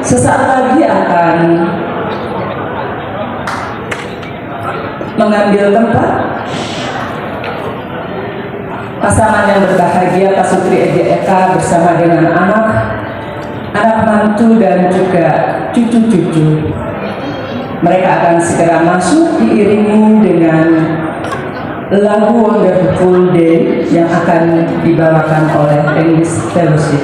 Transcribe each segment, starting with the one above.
sesaat lagi akan mengambil tempat pasangan yang berbahagia Pak Sutri Eka bersama dengan anak mantu dan juga cucu-cucu. Mereka akan segera masuk diiringi dengan lagu Wonderful Day yang akan dibawakan oleh English Fellowship.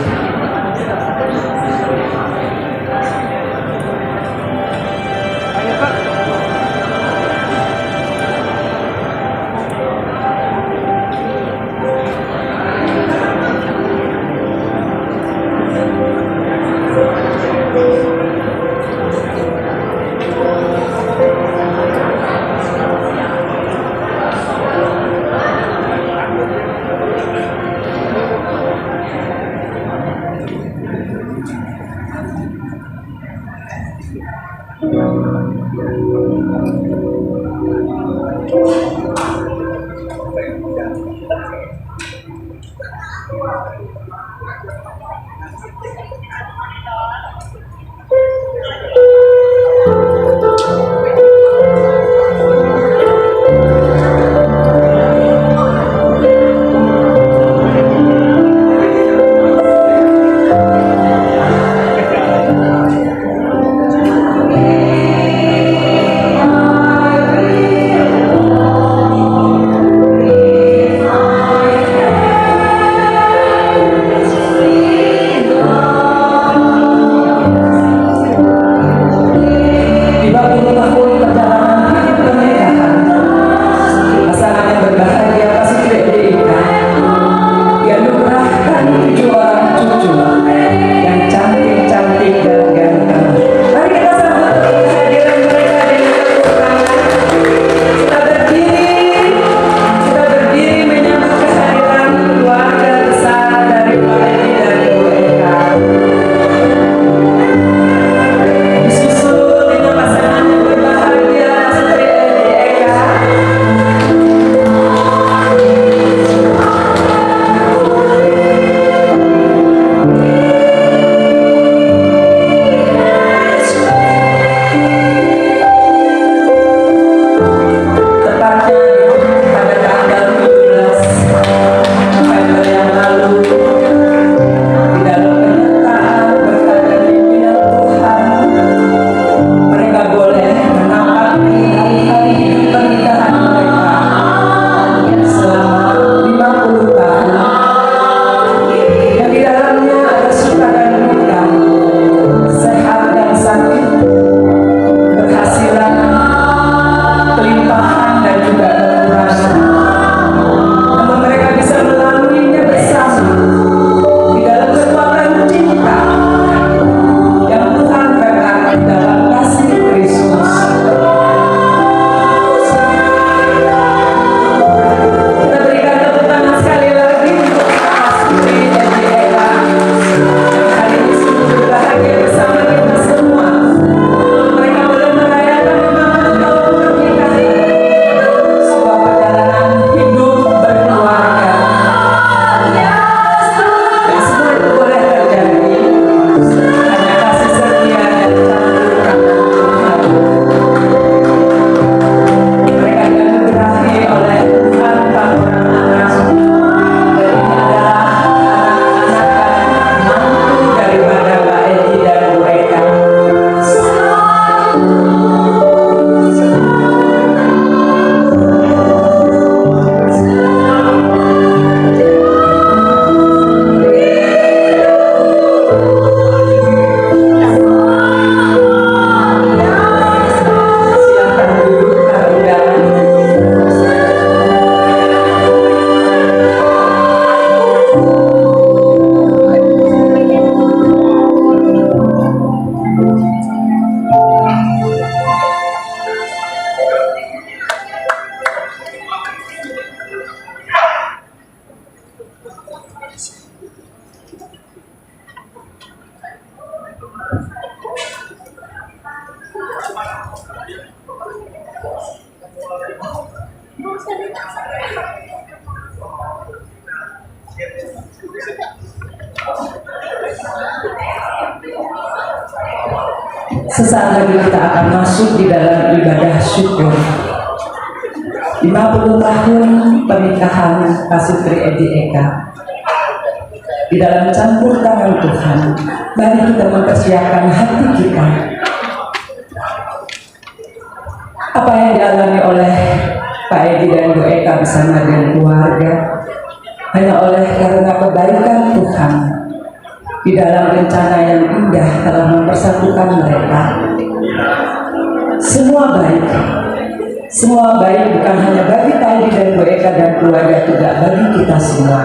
Sesaat lagi kita akan masuk di dalam ibadah syukur 50 tahun pernikahan Pak Sutri Edi Eka. Di dalam campur tangan Tuhan, mari kita mempersiapkan hati kita. Apa yang dialami oleh Pak Edi dan Bu Eka bersama dengan keluarga hanya oleh karena kebaikan Tuhan di dalam rencana yang indah telah mempersatukan mereka. Semua baik bukan hanya bagi Pak Edi dan Bu Eka dan keluarga, juga bagi kita semua.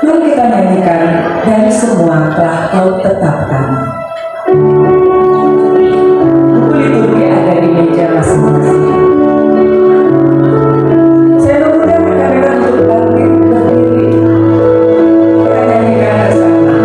Mari kita nyanyikan dari semua telah Kau tetapkan. Buku liturgi ada di meja masing-masing. Saya mengundang rekan-rekan untuk bangkit berdiri. Kita nyanyikan bersama.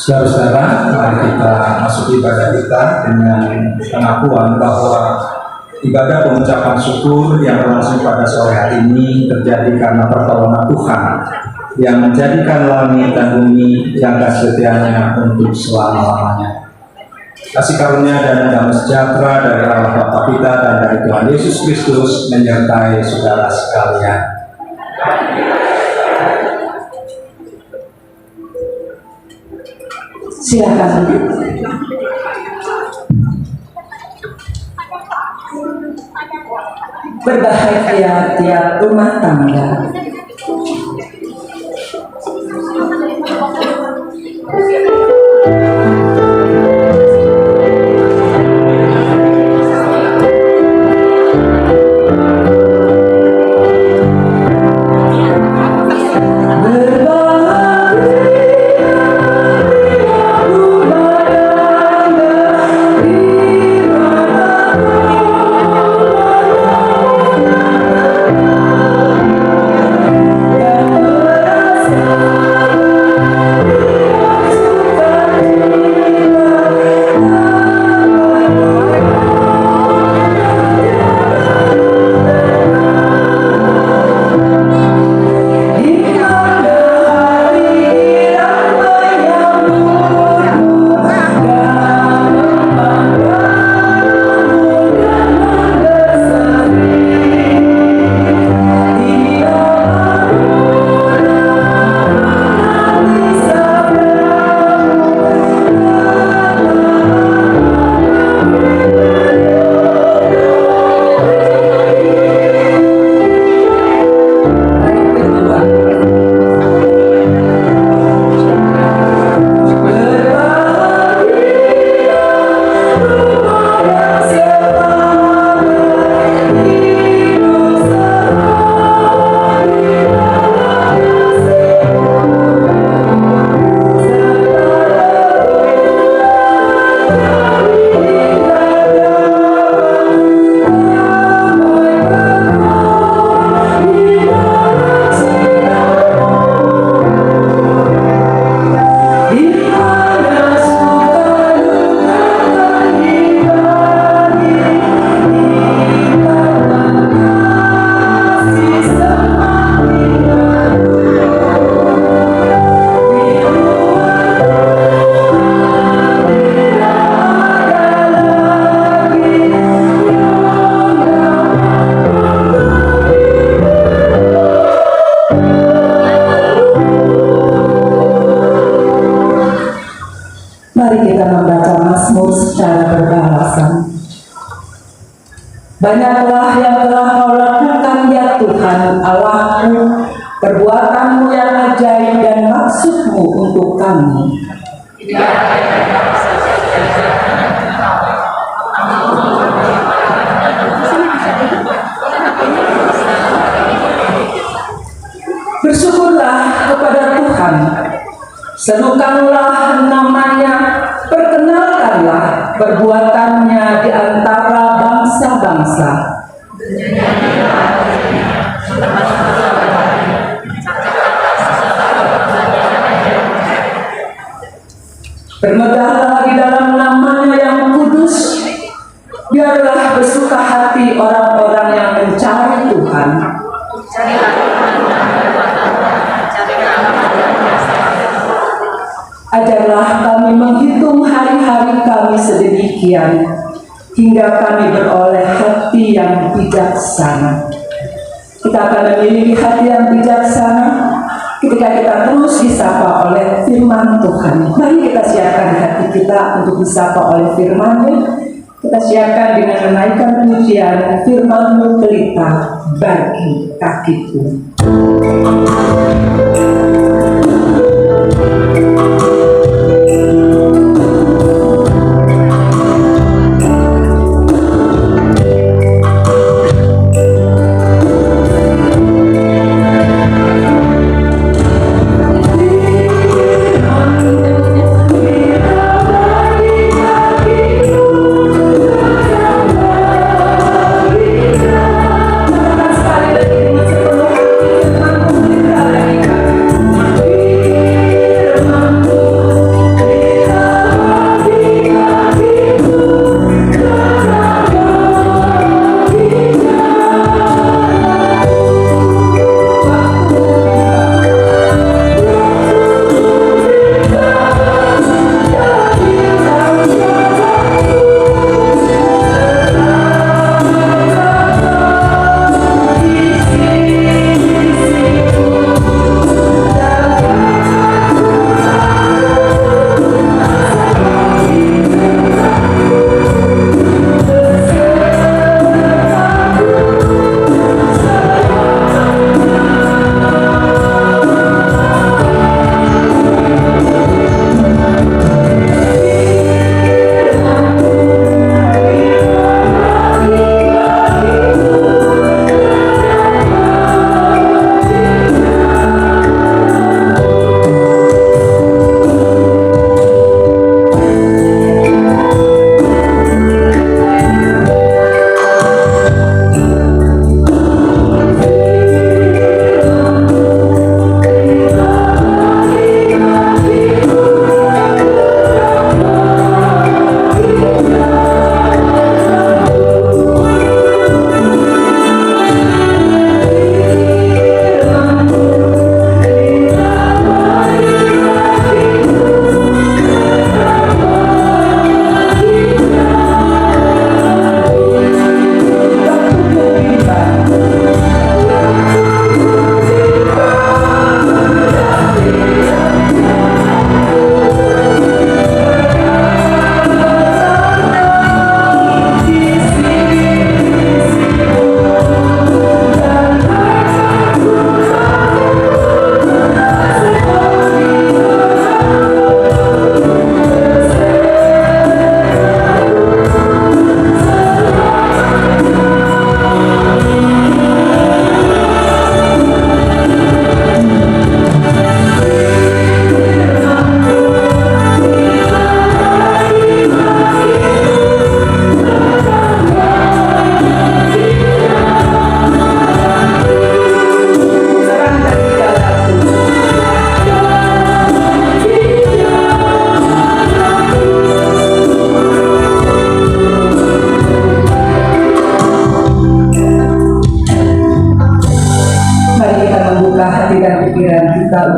Saudara-saudara, mari kita masuk ibadah kita dengan pengakuan bahwa ibadah pengucapan syukur yang berlangsung pada sore hari ini terjadi karena pertolongan Tuhan yang menjadikan langit dan bumi jangka setianya untuk selama-lamanya. Kasih karunia dan damai sejahtera dari Allah Bapa kita dan dari Tuhan Yesus Kristus menyertai saudara sekalian. Silakan. Berbahagia tiap rumah tangga. Bye. Banyaklah yang telah kau lakukan ya Tuhan Allahku, perbuatanmu yang ajaib dan maksudmu untuk kami. Bersyukurlah kepada Tuhan, serukanlah namanya, perkenalkanlah perbuatannya di antara bangsa-bangsa. Bermegahlah di dalam namanya yang kudus, biarlah bersuka hati orang-orang yang mencari Tuhan. Ajarlah kami menghitung hari-hari kami sedemikian, hingga kami beroleh hati yang bijaksana. Kita akan memiliki hati yang bijaksana ketika kita terus disapa oleh firman Tuhan. Mari kita siapkan hati kita untuk disapa oleh firman-Nya. Kita siapkan dengan menaikkan pujian, firman-Mu pelita bagi kakiku.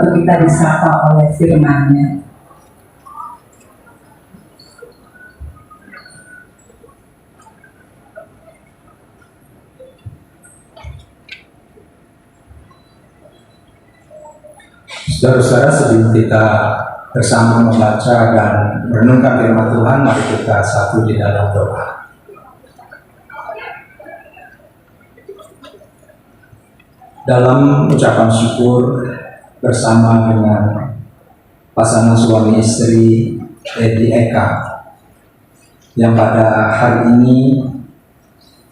untuk kita disapa oleh firman-Nya. Saudara-saudara, sebelum kita bersama membaca dan merenungkan firman Tuhan, mari kita satu di dalam doa. dalam ucapan syukur bersama dengan pasangan suami istri Edi Eka yang pada hari ini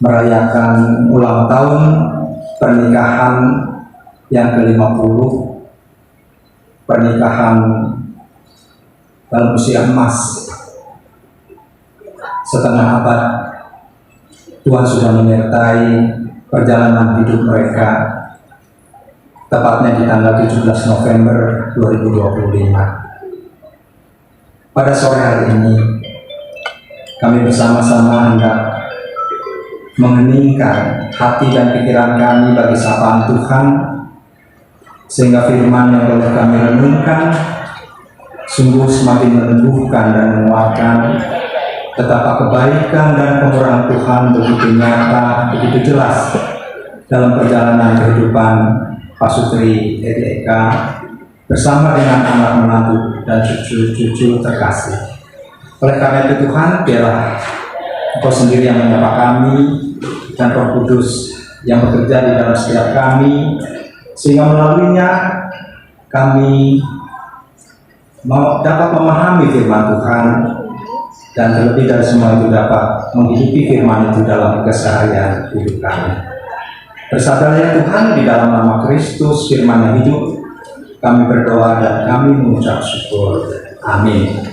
merayakan ulang tahun pernikahan yang ke-50, pernikahan dalam usia emas setengah abad. Tuhan sudah menyertai perjalanan hidup mereka, tepatnya di tanggal 17 November 2025. Pada sore hari ini, kami bersama-sama hendak mengheningkan hati dan pikiran kami bagi sapaan Tuhan, sehingga firman yang boleh kami renungkan sungguh semakin meneguhkan dan menguatkan betapa kebaikan dan kemurahan Tuhan begitu nyata, begitu jelas dalam perjalanan kehidupan Pasutri Edi Eka bersama dengan anak menantu dan cucu-cucu terkasih. Oleh karena itu Tuhan, biarlah Engkau sendiri yang menyapa kami dan Roh Kudus yang bekerja di dalam setiap kami, sehingga melaluinya kami dapat memahami firman Tuhan, dan terlebih dari semua itu dapat menghidupi firman itu dalam keseharian hidup kami. Bersabarlah Tuhan, di dalam nama Kristus firman yang hidup, kami berdoa dan kami mengucap syukur. Amin.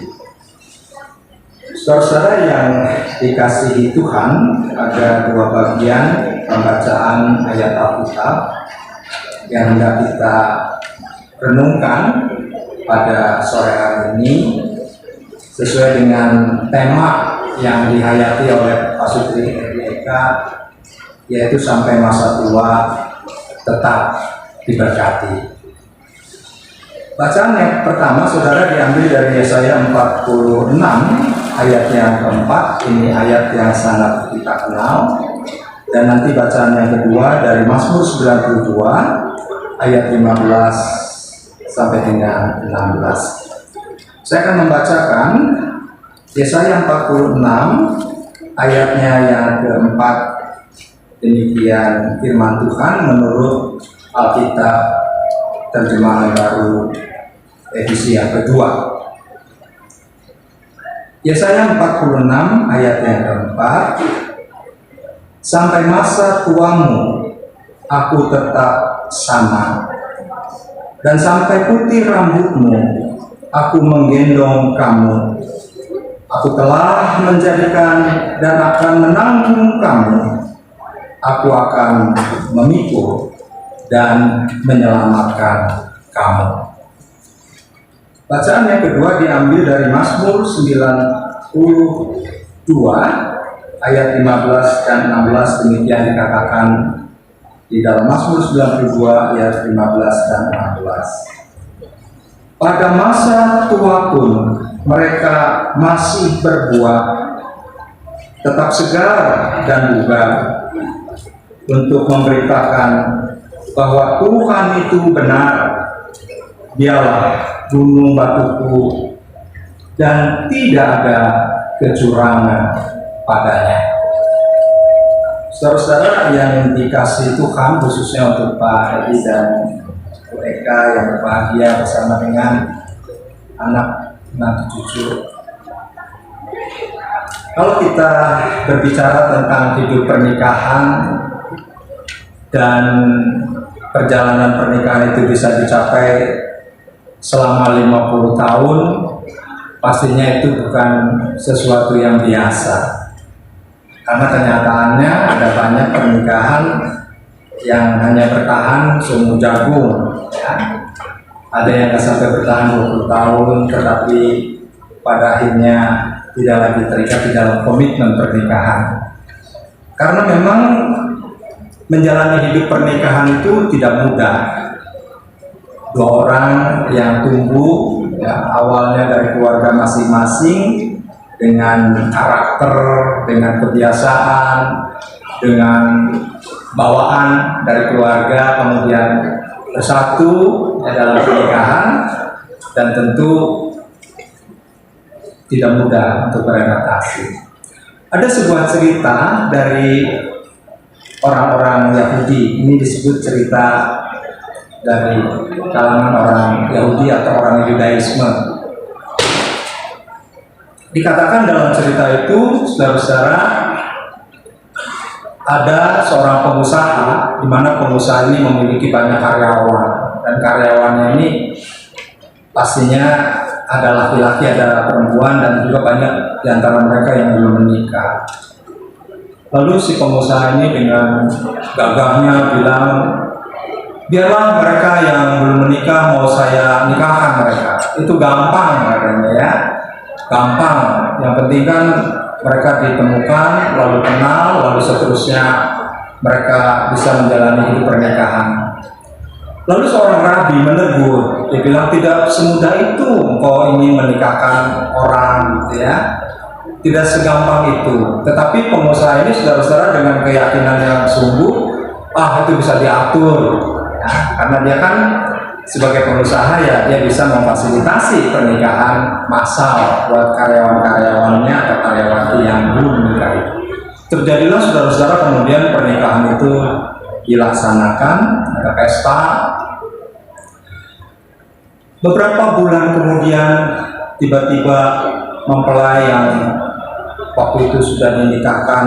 Saudara-saudara yang dikasihi Tuhan, ada dua bagian pembacaan ayat Alkitab yang hendak kita renungkan pada sore hari ini sesuai dengan tema yang dihayati oleh Pasutri Edi Eka, yaitu sampai masa tua tetap diberkati. Bacaan yang pertama, saudara, diambil dari Yesaya 46 ayat yang keempat. Ini ayat yang sangat kita kenal. Dan nanti bacaan yang kedua dari Mazmur 92 ayat 15 sampai dengan 16. Saya akan membacakan Yesaya 46 ayatnya yang keempat. Demikian firman Tuhan menurut Alkitab terjemahan baru edisi yang kedua. Yesaya 46 ayat yang keempat. Sampai masa tuamu aku tetap sama, dan sampai putih rambutmu aku menggendong kamu. Aku telah menjadikan dan akan menanggung kamu. Aku akan memikul dan menyelamatkan kamu. Bacaan yang kedua diambil dari Mazmur 92 ayat 15 dan 16. Demikian dikatakan di dalam Mazmur 92 ayat 15 dan 16. Pada masa tua pun mereka masih berbuah, tetap segar dan bugar, untuk memberitakan bahwa Tuhan itu benar. Dialah gunung batuku, dan tidak ada kecurangan padanya. Saudara-saudara yang dikasihi Tuhan, khususnya untuk Pak Edi dan Bu Eka yang berbahagia bersama dengan anak cucu. Kalau kita berbicara tentang hidup pernikahan dan perjalanan pernikahan itu bisa dicapai selama 50 tahun, pastinya itu bukan sesuatu yang biasa. Karena kenyataannya ada banyak pernikahan yang hanya bertahan seumur jagung, ya. Ada yang nggak sampai bertahan 20 tahun, tetapi pada akhirnya tidak lagi terikat di dalam komitmen pernikahan. Karena memang menjalani hidup pernikahan itu tidak mudah. Dua orang yang tumbuh, ya, awalnya dari keluarga masing-masing, dengan karakter, dengan kebiasaan, dengan bawaan dari keluarga, kemudian bersatu dalam pernikahan, dan tentu tidak mudah untuk beradaptasi. Ada sebuah cerita dari orang-orang Yahudi. Ini disebut cerita dari kalangan orang Yahudi atau orang Yudaisme. Dikatakan dalam cerita itu, saudara-saudara, ada seorang pengusaha, di mana pengusaha ini memiliki banyak karyawan, dan karyawannya ini pastinya ada laki-laki, ada perempuan, dan juga banyak di antara mereka yang belum menikah. Lalu si pengusaha ini dengan gagahnya bilang, biarlah mereka yang belum menikah mau saya nikahkan mereka. Itu gampang katanya ya, gampang. Yang penting kan mereka ditemukan, lalu kenal, lalu seterusnya mereka bisa menjalani hidup pernikahan. Lalu seorang rabi menegur, dia bilang tidak semudah itu engkau ingin menikahkan orang, gitu ya. Tidak segampang itu. Tetapi pengusaha ini saudara-saudara dengan keyakinan yang sungguh, itu bisa diatur. Ya, karena dia kan sebagai pengusaha ya, dia bisa memfasilitasi pernikahan massal buat karyawan-karyawannya atau karyawati yang belum menikah itu. Terjadilah saudara-saudara kemudian pernikahan itu dilaksanakan, ada pesta. Beberapa bulan kemudian tiba-tiba mempelai yang waktu itu sudah dinikahkan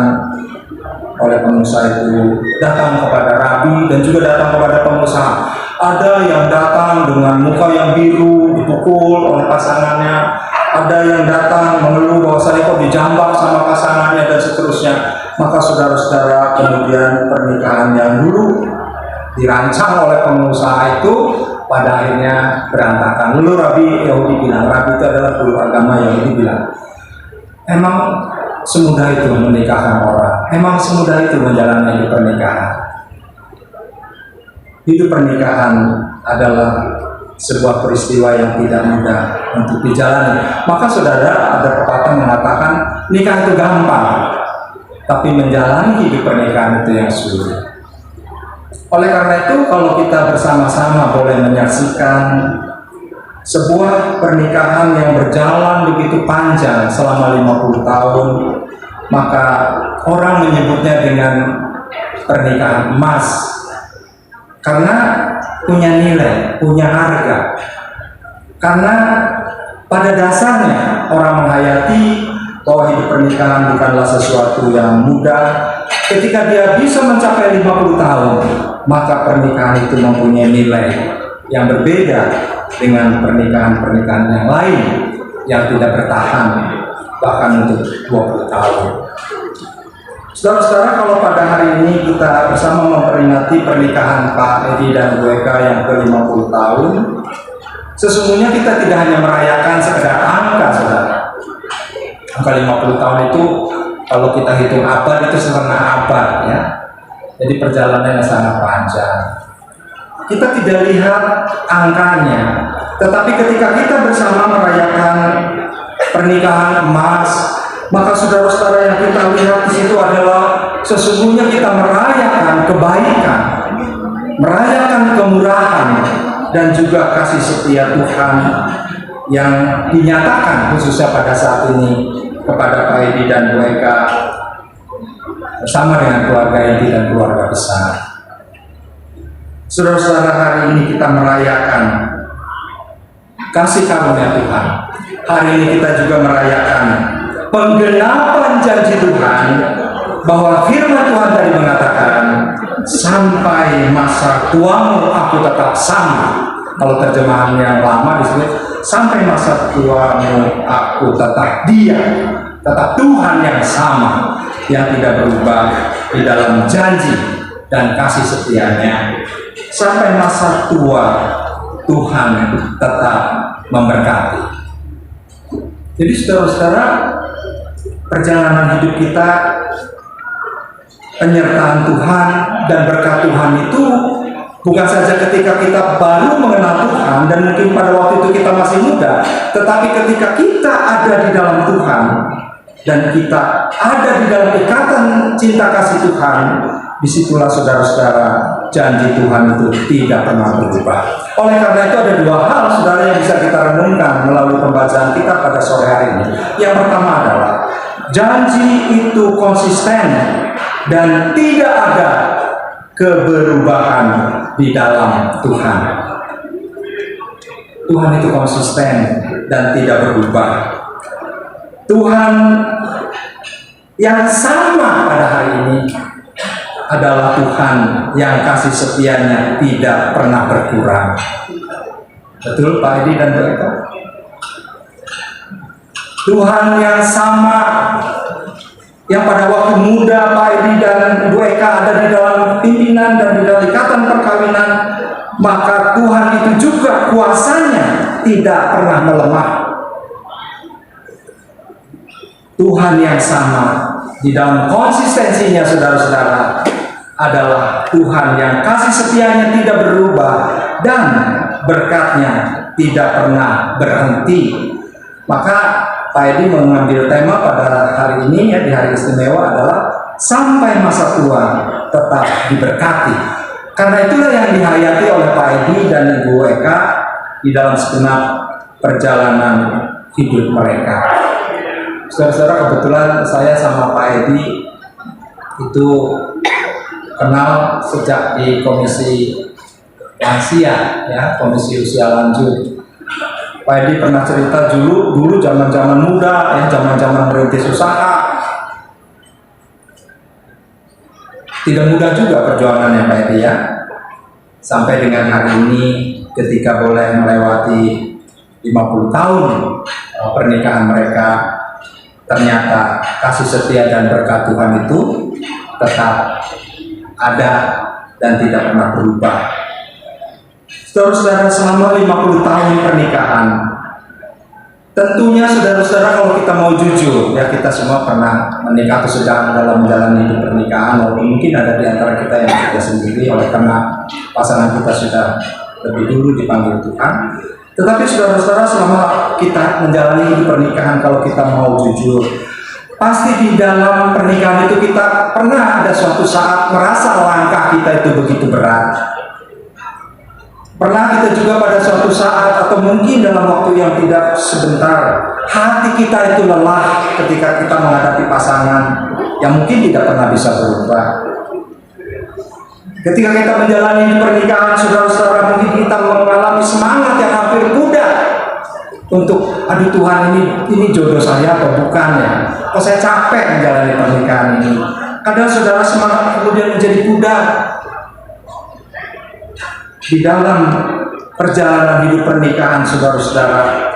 oleh pengusaha itu datang kepada rabi dan juga datang kepada pengusaha. Ada yang datang dengan muka yang biru, dipukul oleh pasangannya. Ada yang datang mengeluh bahwa saya kok dijambak sama pasangannya dan seterusnya. Maka saudara-saudara kemudian pernikahan yang dulu dirancang oleh pengusaha itu pada akhirnya berantakan. Lalu Rabi Yahudi bilang, Rabi itu adalah guru agama Yahudi bilang, emang semudah itu menikahkan orang? Emang semudah itu menjalani hidup pernikahan? Hidup pernikahan adalah sebuah peristiwa yang tidak mudah untuk dijalani. Maka saudara, ada pepatah mengatakan nikah itu gampang, tapi menjalani hidup pernikahan itu yang sulit. Oleh karena itu, kalau kita bersama-sama boleh menyaksikan sebuah pernikahan yang berjalan begitu panjang selama 50 tahun, maka orang menyebutnya dengan pernikahan emas, karena punya nilai, punya harga. Karena pada dasarnya orang menghayati bahwa hidup pernikahan bukanlah sesuatu yang mudah. Ketika dia bisa mencapai 50 tahun, maka pernikahan itu mempunyai nilai yang berbeda dengan pernikahan-pernikahan yang lain yang tidak bertahan bahkan untuk 20 tahun. Saudara-saudara, kalau pada hari ini kita bersama memperingati pernikahan Pak Edi dan Bu Eka yang ke-50 tahun, sesungguhnya kita tidak hanya merayakan sekedar angka, saudara. Angka 50 tahun itu kalau kita hitung abad itu setengah abad ya. Jadi perjalanannya sangat panjang. Kita tidak lihat angkanya, tetapi ketika kita bersama merayakan pernikahan emas, maka saudara-saudara yang kita lihat di situ adalah sesungguhnya kita merayakan kebaikan, merayakan kemurahan, dan juga kasih setia Tuhan yang dinyatakan khususnya pada saat ini kepada Pak Edi dan Bu Eka bersama dengan keluarga Edi dan keluarga besar. Saudara-saudara, hari ini kita merayakan kasih karunia Tuhan. Hari ini kita juga merayakan penggenapan janji Tuhan bahwa firman Tuhan tadi mengatakan, sampai masa tuamu aku tetap sama. Kalau terjemahan yang lama disebut sampai masa tuamu aku tetap dia, tetap Tuhan yang sama, yang tidak berubah di dalam janji dan kasih setianya. Sampai masa tua Tuhan tetap memberkati. Jadi saudara-saudara, perjalanan hidup kita, penyertaan Tuhan dan berkat Tuhan itu bukan saja ketika kita baru mengenal Tuhan dan mungkin pada waktu itu kita masih muda, tetapi ketika kita ada di dalam Tuhan dan kita ada di dalam ikatan cinta kasih Tuhan, disitulah saudara-saudara janji Tuhan itu tidak pernah berubah. Oleh karena itu ada dua hal saudara yang bisa kita renungkan melalui pembacaan kita pada sore hari ini. Yang pertama adalah janji itu konsisten dan tidak ada keberubahan di dalam Tuhan. Tuhan itu konsisten dan tidak berubah. Tuhan yang sama pada hari ini adalah Tuhan yang kasih setianya tidak pernah berkurang. Betul Pak Edi dan Bu Eka? Tuhan yang sama yang pada waktu muda Pak Edi dan Bu Eka ada di dalam pimpinan dan di dalam ikatan perkawinan, maka Tuhan itu juga kuasanya tidak pernah melemah. Tuhan yang sama di dalam konsistensinya, saudara-saudara, adalah Tuhan yang kasih setianya tidak berubah dan berkatnya tidak pernah berhenti. Maka Pak Edi mengambil tema pada hari ini, ya, di hari istimewa, adalah sampai masa tua tetap diberkati. Karena itulah yang dihayati oleh Pak Edi dan Ibu Eka di dalam segenap perjalanan hidup mereka. Saudara-saudara, kebetulan saya sama Pak Edi itu kenal sejak di komisi lansia, ya, komisi usia lanjut. Pak Edi pernah cerita dulu zaman-zaman muda, ya, zaman-zaman merintis usaha. Tidak mudah juga perjuangannya Pak Edi, ya. Sampai dengan hari ini ketika boleh melewati 50 tahun pernikahan mereka, ternyata kasih setia dan berkat Tuhan itu tetap ada dan tidak pernah berubah. Saudara-saudara, selama 50 tahun pernikahan, tentunya saudara-saudara, kalau kita mau jujur, ya, kita semua pernah menikah atau sedang dalam menjalani hidup pernikahan, walaupun mungkin ada di antara kita yang sudah sendiri oleh karena pasangan kita sudah lebih dulu dipanggil Tuhan. Tetapi saudara-saudara, selama kita menjalani hidup pernikahan, kalau kita mau jujur, pasti di dalam pernikahan itu kita pernah ada suatu saat merasa langkah kita itu begitu berat. Pernah kita juga pada suatu saat atau mungkin dalam waktu yang tidak sebentar, hati kita itu lelah ketika kita menghadapi pasangan yang mungkin tidak pernah bisa berubah. Ketika kita menjalani pernikahan, saudara-saudara, mungkin kita mengalami semangat yang hampir pudar untuk, aduh Tuhan, ini jodoh saya atau bukan, ya? Kok saya capek menjalani pernikahan ini. Kadang saudara, semangat kemudian menjadi pudar. Di dalam perjalanan hidup pernikahan, saudara-saudara,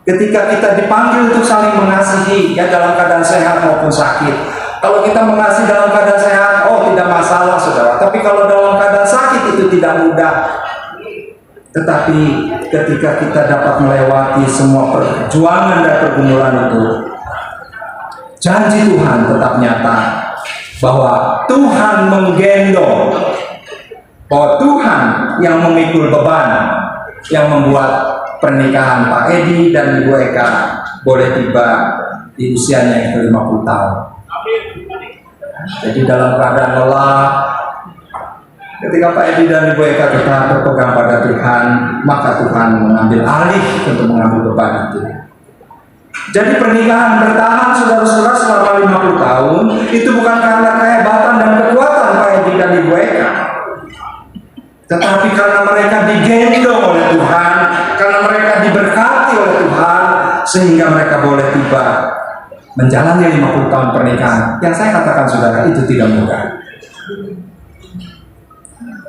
ketika kita dipanggil untuk saling mengasihi, ya, dalam keadaan sehat maupun sakit. Kalau kita mengasihi dalam keadaan sehat, oh tidak masalah, saudara. Tapi kalau dalam keadaan sakit itu tidak mudah. Tetapi ketika kita dapat melewati semua perjuangan dan pergumulan itu, janji Tuhan tetap nyata bahwa Tuhan menggendong, bahwa Tuhan yang memikul beban yang membuat pernikahan Pak Edi dan Ibu Eka boleh tiba di usianya yang ke-50 tahun. Jadi dalam keadaan lelah, ketika Pak Edi dan Ibu Eka tetap berpegang pada Tuhan, maka Tuhan mengambil alih untuk mengambil beban itu. Jadi pernikahan bertahan, saudara-saudara, selama 50 tahun itu bukan karena kehebatan dan kekuatan Pak Edi dan Ibu Eka, tetapi karena mereka digendong oleh Tuhan, karena mereka diberkati oleh Tuhan, sehingga mereka boleh tiba menjalani 50 tahun pernikahan. Yang saya katakan, saudara, itu tidak mudah.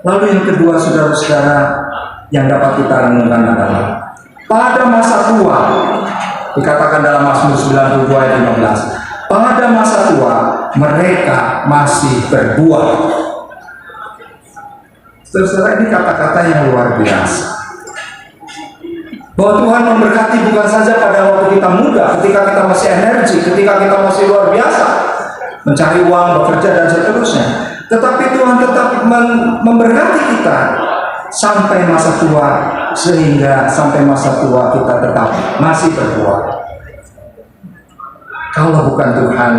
Lalu yang kedua, saudara-saudara, yang dapat kita renungkan adalah pada masa tua, dikatakan dalam Mazmur 92 ayat 15, pada masa tua mereka masih berbuah. Saudara, ini kata-kata yang luar biasa. Bahwa Tuhan memberkati bukan saja pada waktu kita muda, ketika kita masih energi, ketika kita masih luar biasa mencari uang, bekerja, dan seterusnya. Tetapi Tuhan tetap memberkati kita sampai masa tua, sehingga sampai masa tua kita tetap masih berbuah. Kalau bukan Tuhan,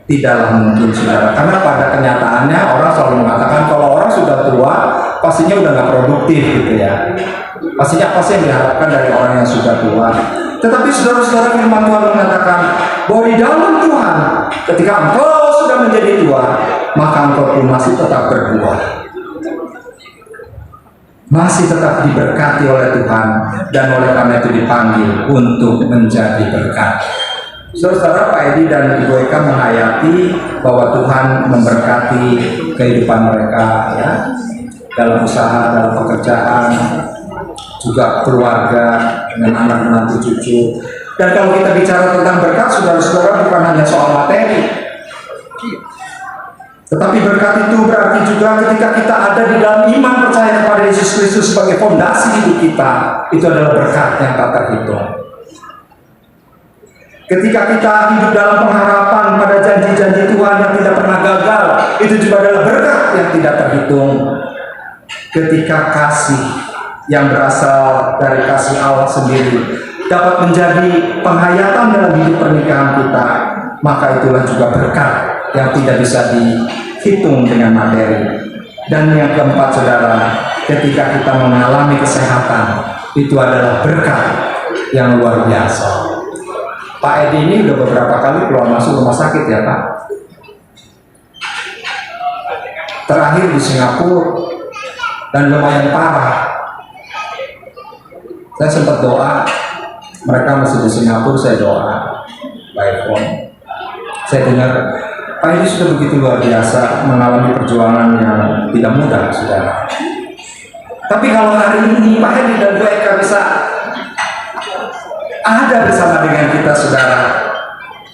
tidaklah mungkin, saudara. Karena pada kenyataannya orang selalu mengatakan kalau orang sudah tua, pastinya udah nggak produktif, gitu ya. Pastinya apa sih yang diharapkan dari orang yang sudah tua? Tetapi saudara-saudara, firman Tuhan mengatakan bahwa di dalam Tuhan, ketika engkau sudah menjadi tua, maka engkau pun masih tetap berbuah, masih tetap diberkati oleh Tuhan, dan oleh karena itu dipanggil untuk menjadi berkat. Saudara, Pak Edi dan Ibu Eka menghayati bahwa Tuhan memberkati kehidupan mereka, ya, dalam usaha, dalam pekerjaan, juga keluarga dengan anak menantu cucu. Dan kalau kita bicara tentang berkat, saudara-saudara, bukan hanya soal materi, tetapi berkat itu berarti juga ketika kita ada di dalam iman percaya kepada Yesus Kristus sebagai fondasi hidup kita, itu adalah berkat yang tak terhitung. Ketika kita hidup dalam pengharapan pada janji-janji Tuhan yang tidak pernah gagal, itu juga adalah berkat yang tidak terhitung. Ketika kasih yang berasal dari kasih Allah sendiri dapat menjadi penghayatan dalam hidup pernikahan kita, maka itulah juga berkat yang tidak bisa dihitung dengan materi. Dan yang keempat, saudara, ketika kita mengalami kesehatan, itu adalah berkat yang luar biasa. Pak Edi ini udah beberapa kali keluar masuk rumah sakit, ya Pak. Terakhir di Singapura, dan lumayan parah. Saya sempat doa, mereka masih di Singapura, saya doa by phone. Saya dengar Pak Edi sudah begitu luar biasa mengalami perjuangan yang tidak mudah, saudara. Tapi kalau hari ini Pak Edi dan Bu Eka bisa ada bersama dengan kita, saudara,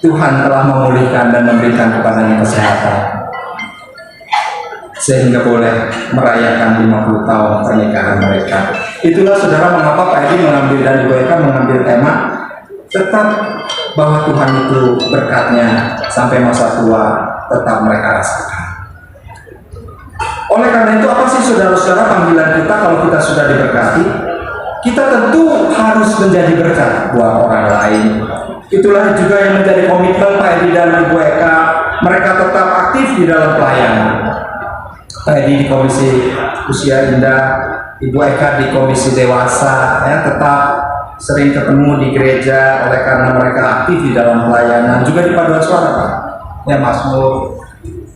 Tuhan telah memulihkan dan memberikan kepadanya kesehatan, sehingga boleh merayakan 50 tahun pernikahan mereka. Itulah, saudara, mengapa Pak Edi mengambil dan Ibu Eka mengambil tema tetap bahwa Tuhan itu berkatnya sampai masa tua tetap mereka rasakan. Oleh karena itu, apa sih saudara-saudara panggilan kita kalau kita sudah diberkati? Kita tentu harus menjadi berkat buat orang lain. Itulah juga yang menjadi komitmen Pak Edi dan Ibu Eka. Mereka tetap aktif di dalam pelayanan. Pak Edi di Komisi Usia Indah, Ibu Eka di Komisi Dewasa, ya, tetap sering ketemu di gereja oleh karena mereka aktif di dalam pelayanan. Juga di paduan suara, Pak, ya, Mazmur.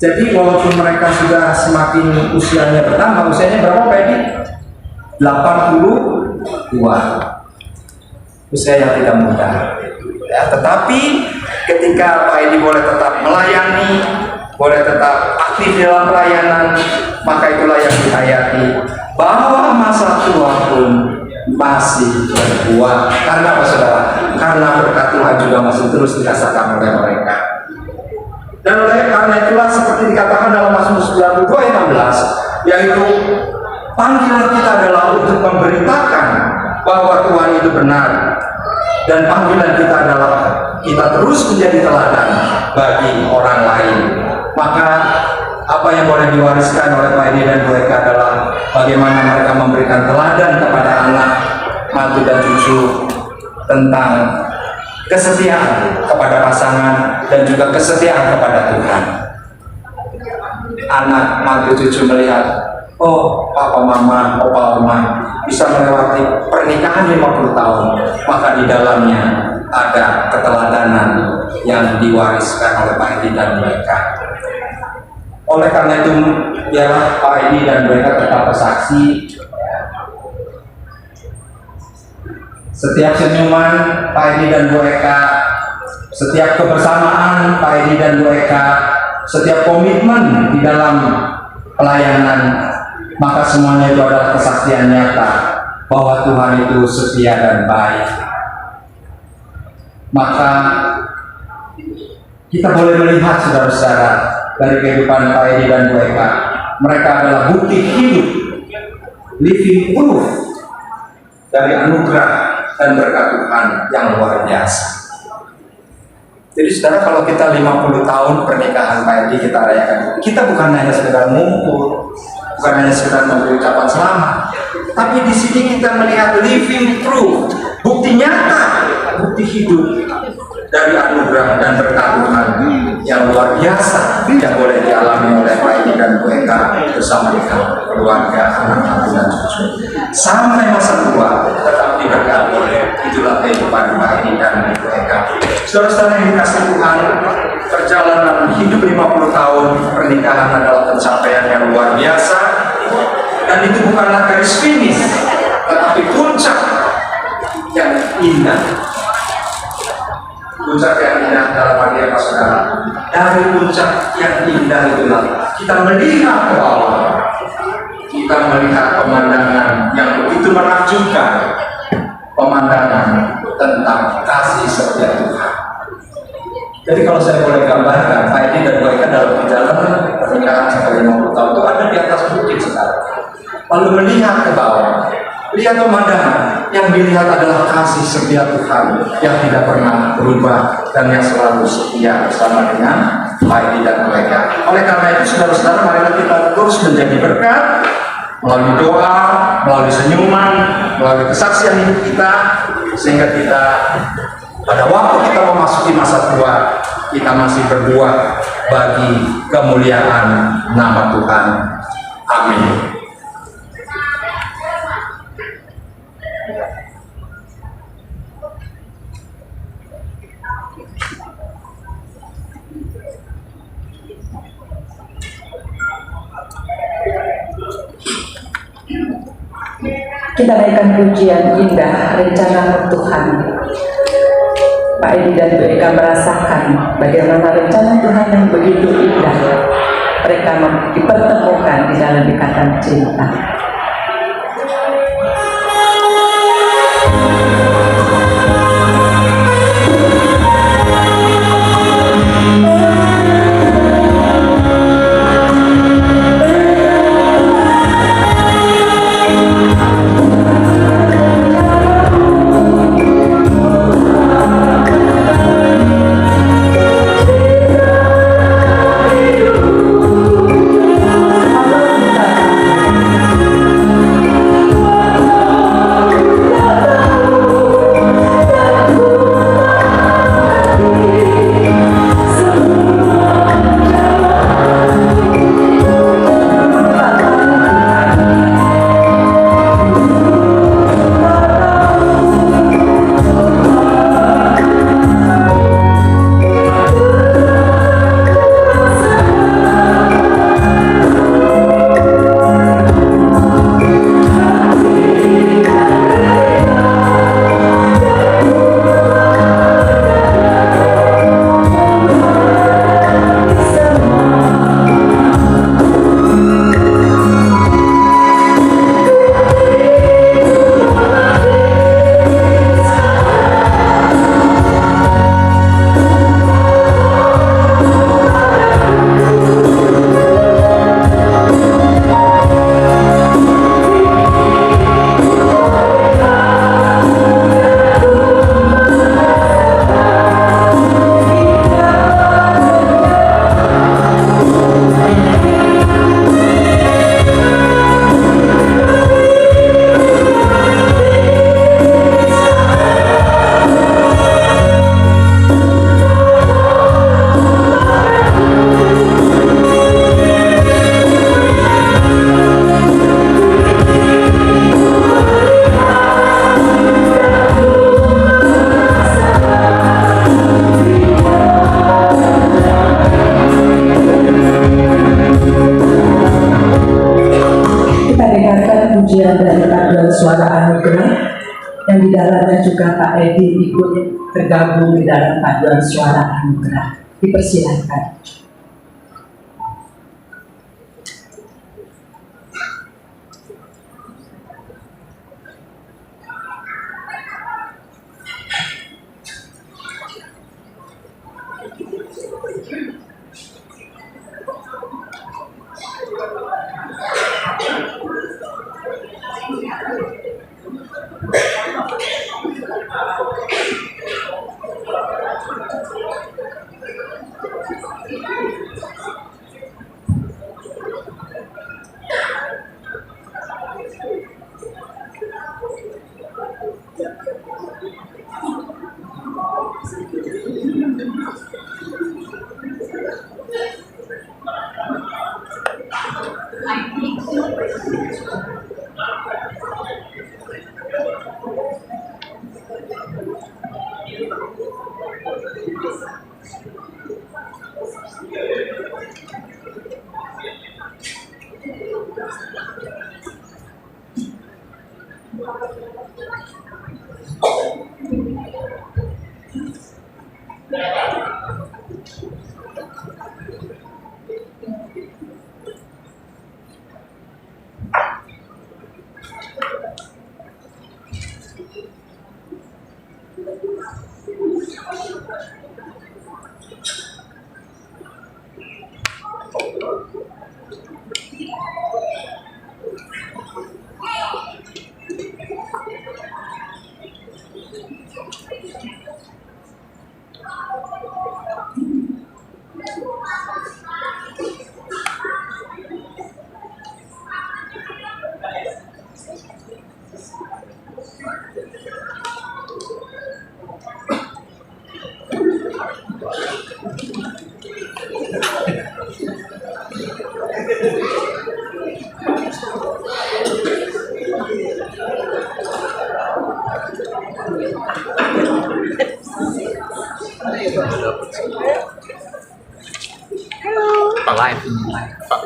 Jadi walaupun mereka sudah semakin usianya bertambah, usianya berapa Pak Edi? 82, usia yang tidak mudah, ya, tetapi ketika Pak Edi boleh tetap melayani, boleh tetap aktif dalam pelayanan, maka itulah yang dihayati, bahwa masa tua pun masih berbuah. Karena apa, saudara? Karena berkat Tuhan juga masih terus dirasakan oleh mereka. Dan oleh karena itulah seperti dikatakan dalam Mazmur 92 ayat 16, yaitu panggilan kita adalah untuk memberitakan bahwa Tuhan itu benar, dan panggilan kita adalah kita terus menjadi teladan bagi orang lain. Maka apa yang boleh diwariskan oleh Pak Edi dan Bu Eka adalah bagaimana mereka memberikan teladan kepada anak, mantu dan cucu tentang kesetiaan kepada pasangan dan juga kesetiaan kepada Tuhan. Anak, mantu, cucu melihat, oh, papa, mama, opa, oma bisa melewati pernikahan 50 tahun, maka di dalamnya ada keteladanan yang diwariskan oleh Pak Edi dan Bu Eka. Oleh karena itu, biarlah Pak Edi dan Bu Eka tetap bersaksi. Setiap senyuman Pak Edi dan Bu Eka, setiap kebersamaan Pak Edi dan Bu Eka, setiap komitmen di dalam pelayanan, maka semuanya itu adalah kesaksian nyata bahwa Tuhan itu setia dan baik. Maka kita boleh melihat, saudara-saudara, dari kehidupan Pak Edi dan Bu Eka, mereka adalah bukti hidup, living proof dari anugerah dan berkat Tuhan yang luar biasa. Jadi saudara, kalau kita 50 tahun pernikahan Pak Edi kita rayakan, kita bukan hanya sekedar ngumpul, bukan hanya sekedar memberi ucapan selamat, tapi di sini kita melihat living proof, bukti nyata, bukti hidup dari anugerah dan berkat Tuhan yang luar biasa yang boleh dialami oleh Pak Edi dan Bu Eka bersama dengan keluarga, anak-anak dan cucu. Sampai masa tua tetap diberkati. Itulah kehidupan Pak Edi dan Ibu Eka. Saudara-saudara yang dikasih Tuhan, perjalanan hidup 50 tahun pernikahan adalah pencapaian yang luar biasa, dan itu bukanlah garis finish, tetapi puncak yang indah. Puncak yang indah dalam arti apa, saudara? Dari puncak yang indah itulah kita melihat ke bawah, kita melihat pemandangan yang begitu menakjubkan, pemandangan tentang kasih setia Tuhan. Jadi kalau saya boleh gambarkan, Pak Edi dan Bu Eka dalam perjalanan pernikahan sampai 50 tahun itu ada di atas bukit sekarang. Lalu melihat ke bawah, lihat pemandangan, yang dilihat adalah kasih setia Tuhan yang tidak pernah berubah dan yang selalu setia bersama dengan Pak Edi dan Bu Eka. Oleh karena itu, saudara-saudara, marilah kita terus menjadi berkat melalui doa, melalui senyuman, melalui kesaksian hidup kita, sehingga kita pada waktu kita memasuki masa tua, kita masih berbuah bagi kemuliaan nama Tuhan. Amin. Kita naikkan pujian indah rencana Tuhan. Pak Edi dan Bu Eka merasakan bagaimana rencana Tuhan yang begitu indah. Mereka dipertemukan di dalam ikatan cinta. Pujian dari paduan suara anugerah yang di dalamnya juga Pak Edi ikut tergabung di dalam paduan suara anugerah. Dipersilakan. Pak live ini live. Pak.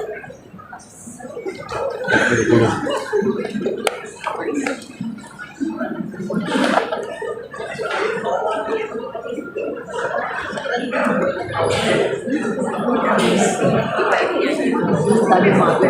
Tadi maaf.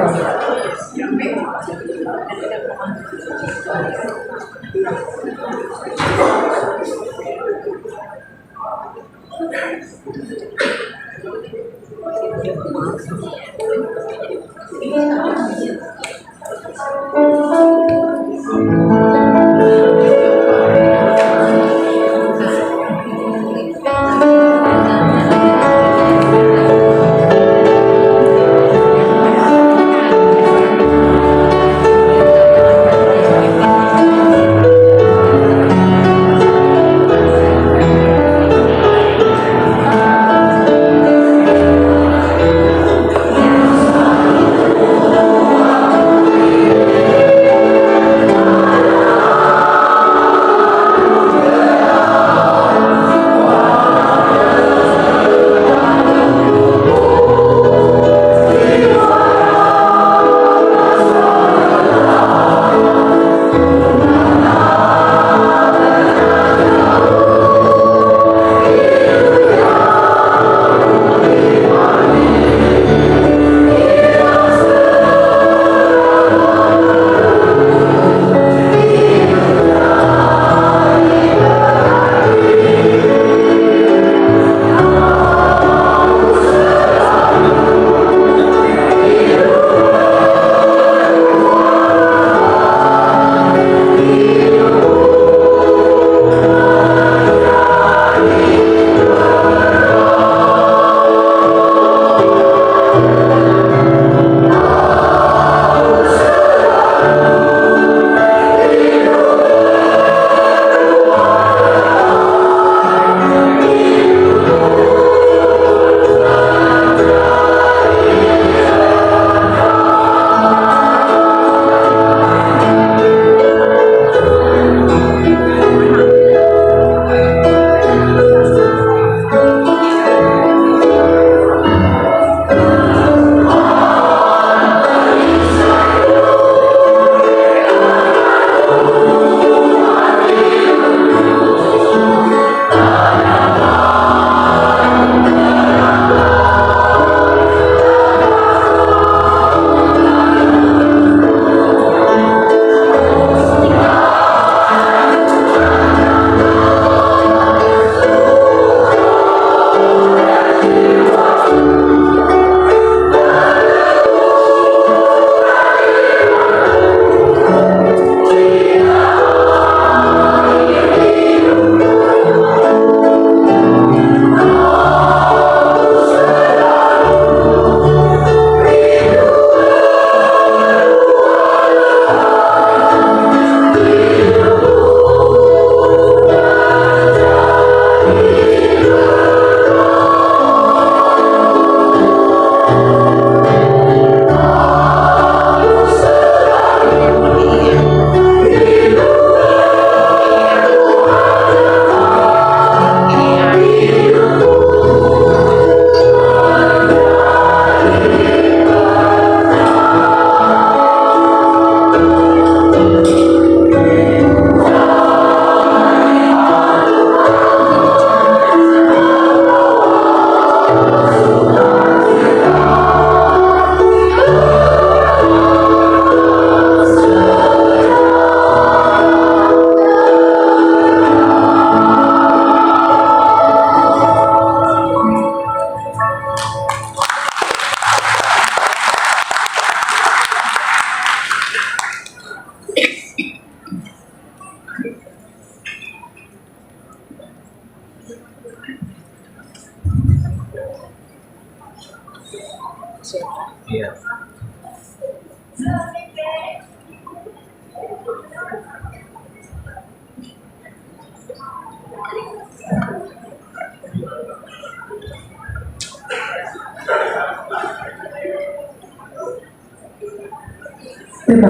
Terima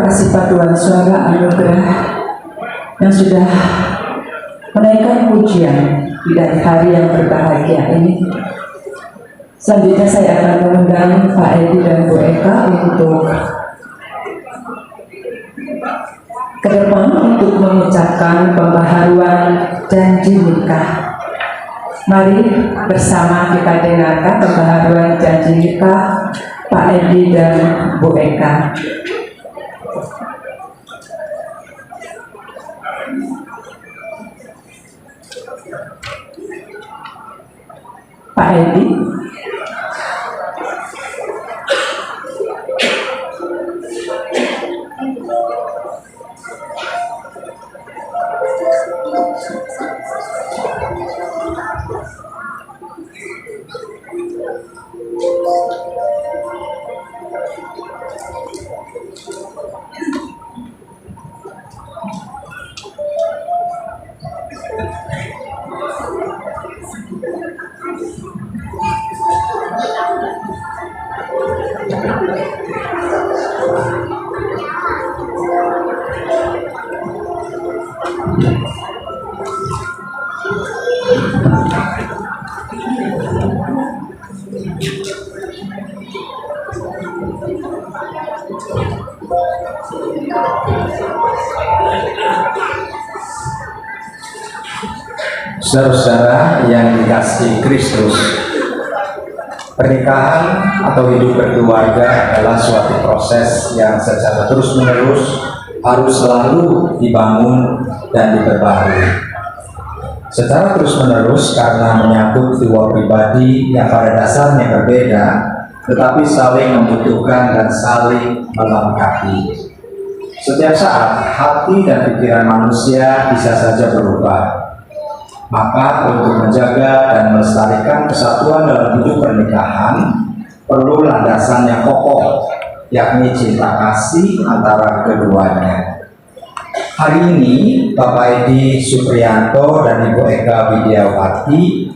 kasih paduan suara anugerah yang sudah menaikkan pujian di hari yang berbahagia ini. Selanjutnya saya akan mengundang Pak Edi dan Bu Eka untuk ke depan untuk mengucapkan pembaharuan janji nikah. Mari bersama kita dengarkan pembaharuan janji nikah Pak Edi dan Bu Eka. Pak Edi. Saudara-saudara yang dikasihi Kristus, pernikahan atau hidup berkeluarga adalah suatu proses yang secara terus-menerus harus selalu dibangun dan diperbarui. Secara terus-menerus karena menyangkut dua pribadi yang pada dasarnya berbeda, tetapi saling membutuhkan dan saling melengkapi. Setiap saat, hati dan pikiran manusia bisa saja berubah. Maka untuk menjaga dan melestarikan kesatuan dalam hidup pernikahan perlu landasan yang kokoh, yakni cinta kasih antara keduanya. Hari ini Bapak Edi Supriyanto dan Ibu Eka Widiawati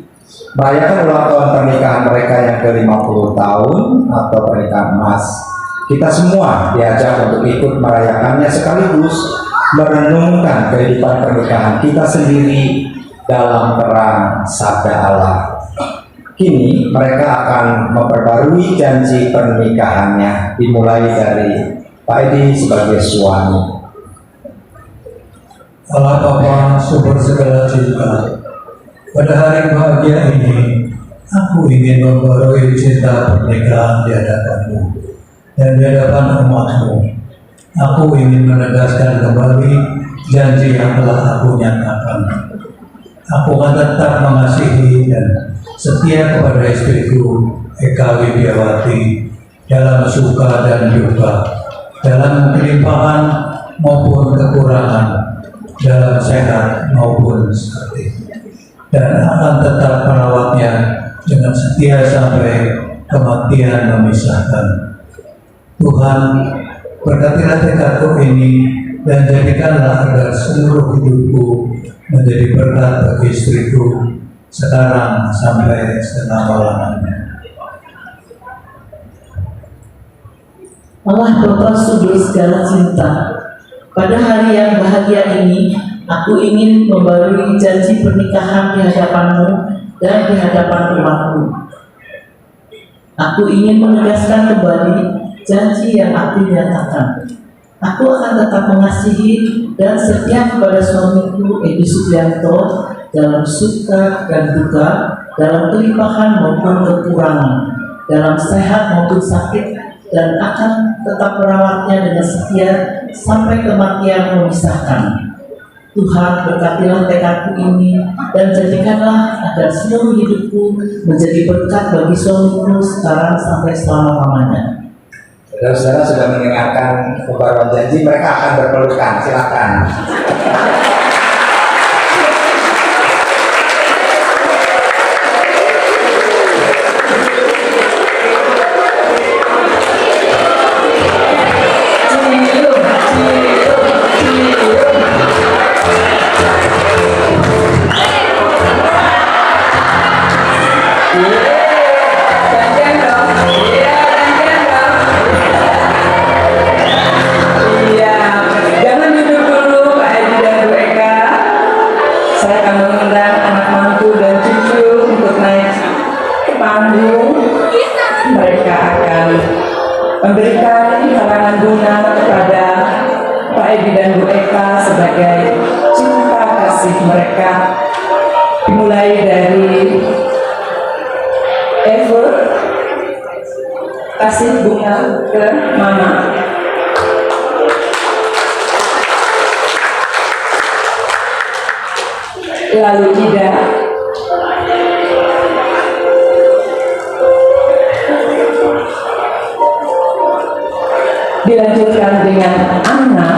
merayakan ulang tahun pernikahan mereka yang ke-50 tahun atau pernikahan emas. Kita semua diajak untuk ikut merayakannya sekaligus merenungkan kehidupan pernikahan kita sendiri dalam terang sabda Allah. Kini mereka akan memperbarui janji pernikahannya, dimulai dari Pak Edi sebagai suami. Allah Bapa sumber segala cinta, pada hari bahagia ini aku ingin membarui cinta pernikahan di hadapanmu dan di hadapan umatmu. Aku ingin menegaskan kembali janji yang telah aku nyatakan. Aku akan tetap mengasihi dan setia kepada istriku Eka Widiawati dalam suka dan duka, dalam kelimpahan maupun kekurangan, dalam sehat maupun sakit, dan akan tetap merawatnya dengan setia sampai kematian memisahkan. Tuhan, berkatilah tekadku ini dan jadikanlah agar seluruh hidupku menjadi berkat bagi istriku sekarang sampai selama-lamanya. Allah Bapa sumber segala cinta, pada hari yang bahagia ini aku ingin membarui janji pernikahan di hadapanmu dan di hadapan umatmu. Aku ingin menegaskan kembali janji yang aku nyatakan. Aku akan tetap mengasihi dan setia kepada suamiku Edi Supriyanto dalam suka dan duka, dalam kelimpahan maupun kekurangan, dalam sehat maupun sakit, dan akan tetap merawatnya dengan setia sampai kematian memisahkan. Tuhan, berkatilah tekadku ini dan jadikanlah agar seluruh hidupku menjadi berkat bagi suamiku sekarang sampai selama-lamanya. Saudara-saudara sudah mendengarkan pembaruan janji, mereka akan berpelukan. Silakan. memberikan karangan bunga kepada Pak Edi dan Bu Eka sebagai cinta kasih mereka, dimulai dari Ever kasih bunga ke Mama, lalu Ida, dilanjutkan dengan Anna,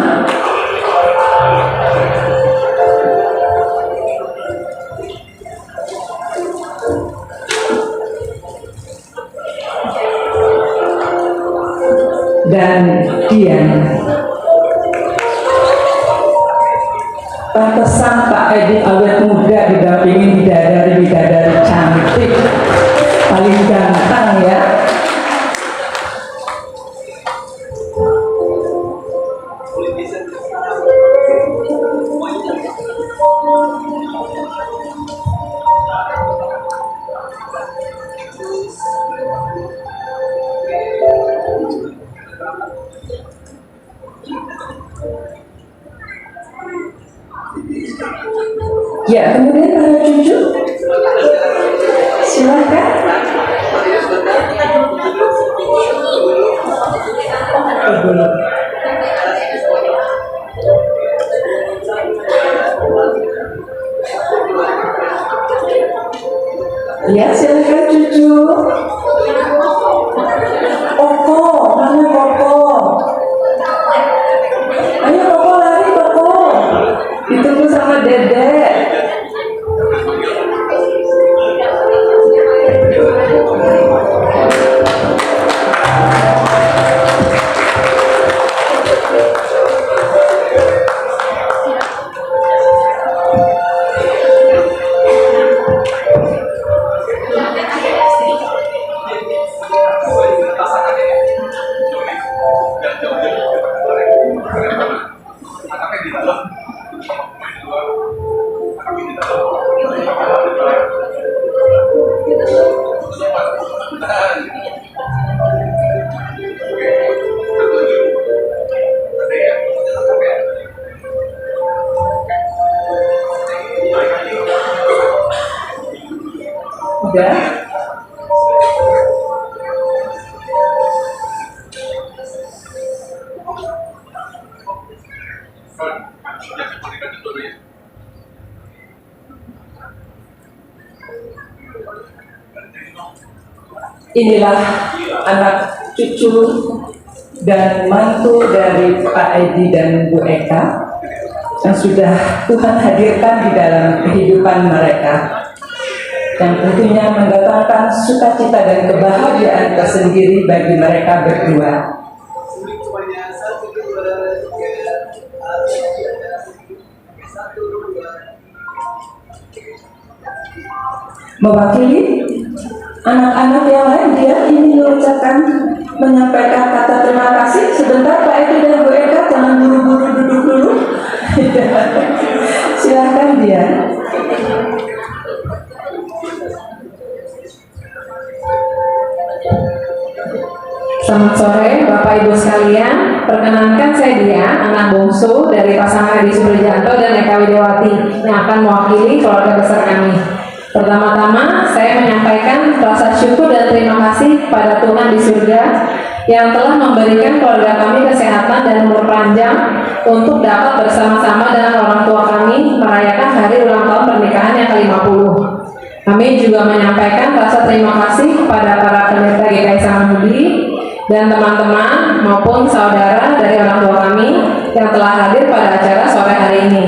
dan Dian. Pantesan Pak Edi awet muda didampingi bidadari-bidadari cantik, paling ganteng ya. Ya, kemudian para cucu, silakan. Ya, silakan cucu. Koko, mana Koko? Ayo Koko lari Koko. Ditunggu sama Dedek. Udah? Inilah anak cucu dan mantu dari Pak Edi dan Bu Eka yang sudah Tuhan hadirkan di dalam kehidupan mereka, yang tentunya mendatangkan sukacita dan kebahagiaan tersendiri bagi mereka berdua. Mewakili anak-anak yang lain, dia ingin menyampaikan kata terima kasih. Sebentar Pak Edi dan Bu Eka, jangan buru-buru duduk dulu. Silakan dia. Selamat sore Bapak Ibu sekalian. Perkenalkan saya Dia, anak bungsu dari pasangan Edi Suprijanto dan Eka Widiawati yang akan mewakili keluarga besar kami. Pertama-tama saya menyampaikan rasa syukur dan terima kasih kepada Tuhan di surga yang telah memberikan keluarga kami kesehatan dan umur panjang untuk dapat bersama-sama dengan orang tua kami merayakan hari ulang tahun pernikahan yang ke-50. Kami juga menyampaikan rasa terima kasih kepada para pendeta GKI Samanhudi dan teman-teman maupun saudara dari orang tua kami yang telah hadir pada acara sore hari ini.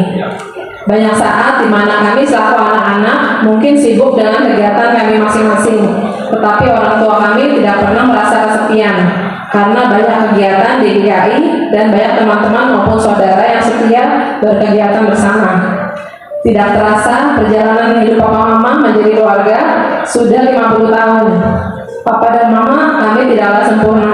Banyak saat di mana kami selaku anak-anak mungkin sibuk dengan kegiatan kami masing-masing, tetapi orang tua kami tidak pernah merasa kesepian karena banyak kegiatan di GKI dan banyak teman-teman maupun saudara yang setia berkegiatan bersama. Tidak terasa perjalanan hidup Papa Mama menjadi keluarga sudah 50 tahun. Papa dan Mama kami tidaklah sempurna,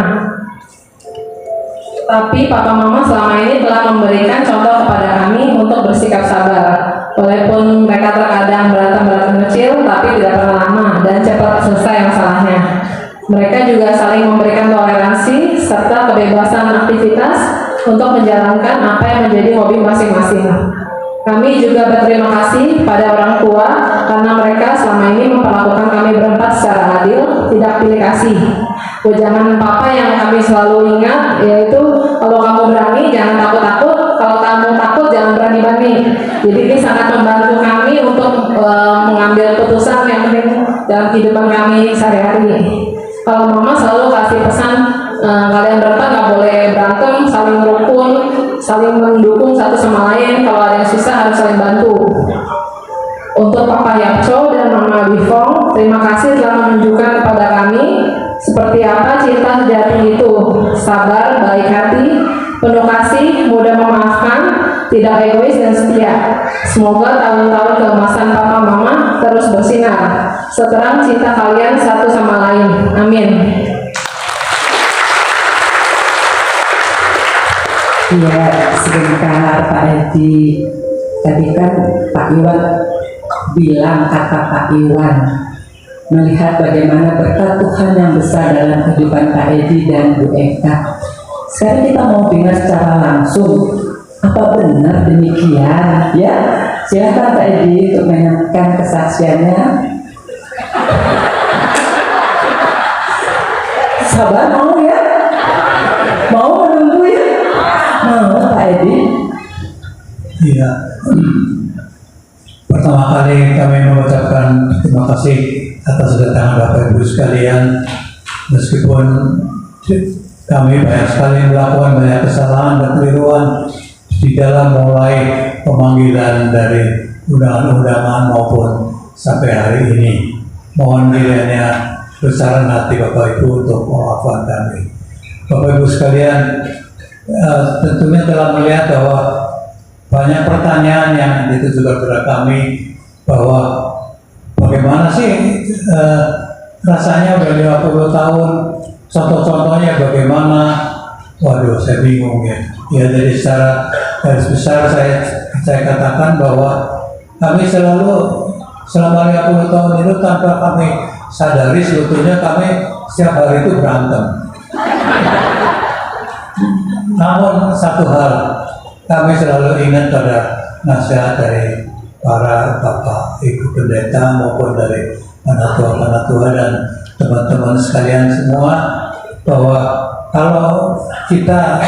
tapi Papa Mama selama ini telah memberikan contoh kepada kami untuk bersikap sabar. Walaupun mereka terkadang berantem kecil, tapi tidak pernah lama dan cepat selesai masalahnya. Mereka juga saling memberikan toleransi serta kebebasan aktivitas untuk menjalankan apa yang menjadi hobi masing-masing. Kami juga berterima kasih pada orang tua karena mereka selama ini memperlakukan kami berempat secara adil, tidak pilih kasih. Ujangan papa yang kami selalu ingat yaitu, kalau kamu berani jangan takut-takut, kalau kamu takut jangan berani-berani. Jadi ini sangat membantu kami untuk mengambil keputusan yang penting dalam kehidupan kami sehari-hari. Kalau mama selalu kasih pesan, kalian berempat nggak boleh berantem, saling rukun, saling mendukung satu sama lain. Kalau ada yang susah harus saling bantu. Untuk Papa Yapco dan Mama Bifong, terima kasih telah menunjukkan kepada kami seperti apa cinta sejati itu: sabar, baik hati, penuh kasih, mudah memaafkan, tidak egois dan setia. Semoga tahun-tahun keemasan Papa Mama terus bersinar seterang cinta kalian satu sama lain. Amin. Ya, sebentar Pak Edi. Tadi kan Pak Iwan bilang, kata Pak Iwan, melihat bagaimana berkat Tuhan yang besar dalam kehidupan Pak Edi dan Bu Eka. Sekarang kita mau dengar secara langsung, apa benar demikian? Ya, silakan Pak Edi untuk menyampaikan kesaksiannya. Sabar, mau ya? Mau menunggu ya? Mau Pak Edi? Iya. Pertama kali kami mengucapkan terima kasih atas kedatangan Bapak Ibu sekalian. Meskipun kami banyak sekali melakukan banyak kesalahan dan keliruan di dalam mulai pemanggilan dari undangan-undangan maupun sampai hari ini. Mohon kiranya besaran hati Bapak Ibu untuk memaafkan kami. Bapak Ibu sekalian, tentunya telah melihat bahwa banyak pertanyaan yang ditujukan kepada kami, bahwa bagaimana sih rasanya udah 50 tahun, contoh-contohnya bagaimana. Waduh, saya bingung ya. Ya, jadi secara garis besar saya katakan bahwa kami selalu selama 50 tahun itu tanpa kami sadari sebetulnya kami setiap hari itu berantem. Namun satu hal, kami selalu ingat pada nasihat dari para bapak, ibu pendeta maupun dari anak tua dan teman-teman sekalian semua, bahwa kalau kita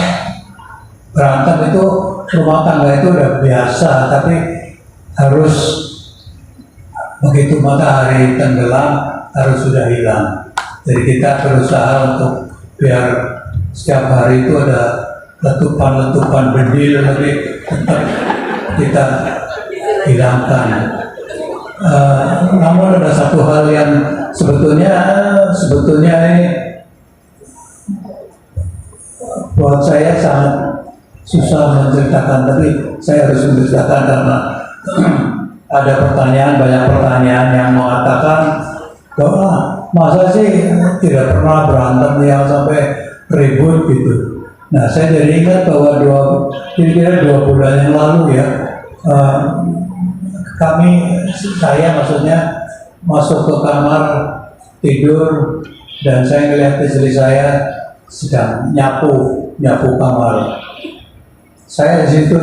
berantem itu rumah tangga itu udah biasa, tapi harus begitu matahari tenggelam harus sudah hilang. Jadi kita berusaha untuk biar setiap hari itu ada letupan-letupan bedil, tapi tetap kita hilangkan. Namun ada satu hal yang sebetulnya ini buat saya sangat susah menceritakan, tapi saya harus menceritakan karena ada banyak pertanyaan yang mengatakan bahwa masa sih tidak pernah berantem yang sampai ribut gitu. Nah, saya jadi ingat bahwa kira-kira 2 bulan yang lalu ya, saya maksudnya masuk ke kamar tidur dan saya melihat istri saya sedang nyapu kamar. Saya di situ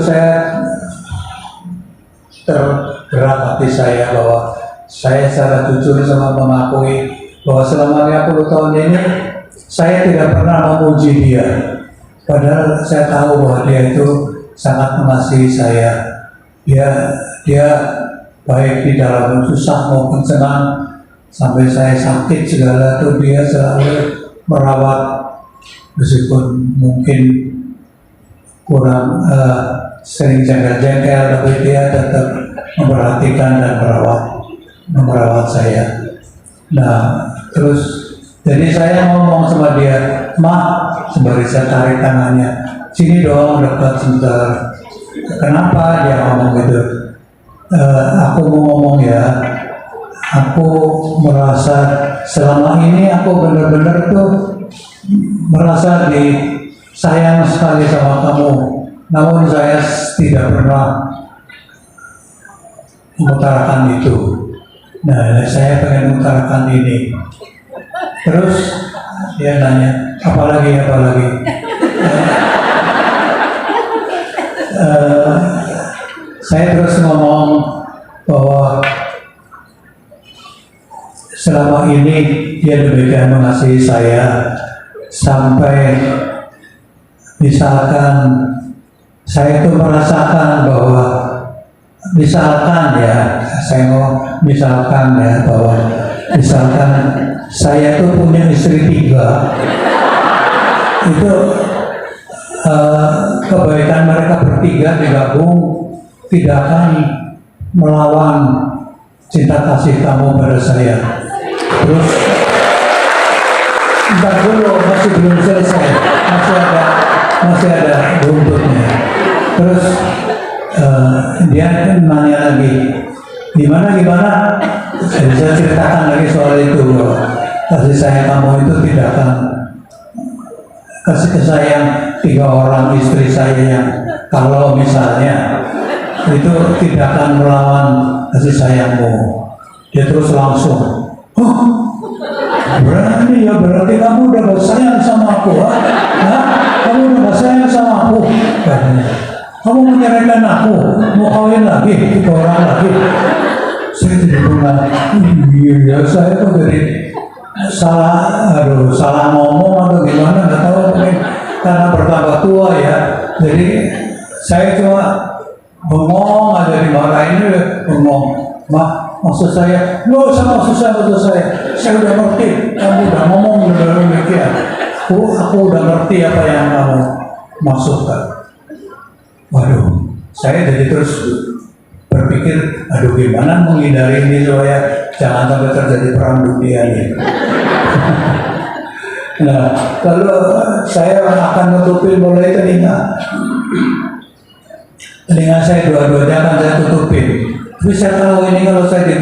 tergerak hati saya bahwa saya secara jujur sama mengakui bahwa selama 50 tahun ini saya tidak pernah memuji dia. Padahal saya tahu bahwa dia itu sangat mengasihi saya. Dia baik di dalam susah maupun senang, sampai saya sakit segala itu dia selalu merawat, meskipun mungkin kurang sering jengkel-jengkel, tapi dia tetap memperhatikan dan merawat saya. Nah, terus jadi saya ngomong sama dia, "Ma," sembari saya tarik tangannya, "sini dong, dekat sebentar." Kenapa dia ngomong gitu? Aku mau ngomong ya, aku merasa selama ini aku benar-benar tuh merasa disayang sekali sama kamu. Namun saya tidak pernah mengutarakan itu. Nah, saya pengen mengutarakan ini. Terus dia nanya, apalagi. Saya terus ngomong bahwa selama ini dia demikian mengasihi saya sampai misalkan saya itu merasakan bahwa misalkan saya itu punya istri 3, itu kebaikan mereka bertiga digabung tidak akan melawan cinta kasih kamu pada saya. Terus entar dulu, masih belum selesai, masih ada buntutnya. Terus dia nanya lagi, gimana? Jadi saya ceritakan lagi soal itu. Kasih sayang kamu itu tidak akan kasih sayang 3 orang istri saya yang kalau misalnya itu tidak akan melawan kasih sayangmu. Dia terus langsung, berarti kamu udah gak sayang sama aku, kamu udah gak sayang sama aku, katanya. Kamu menyerahkan aku, mau kawin lagi, 3 orang lagi. Saya tidak pernah, iya saya tuh dari salah ngomong atau gimana, nggak tahu, mungkin karena bertambah tua ya. Jadi saya cuma bengong aja, dimarahin bengong. Maksud saya, nggak usah maksud saya udah ngerti, kamu udah ngomong udah demikian. Aku udah ngerti apa yang kamu maksudkan. Waduh, saya jadi terus berpikir, aduh gimana menghindari ini supaya jangan sampai terjadi perang dunia ini. Nah, lalu saya akan nutupin mulai telinga saya dua-duanya akan saya tutupin. Tapi saya tahu ini kalau saya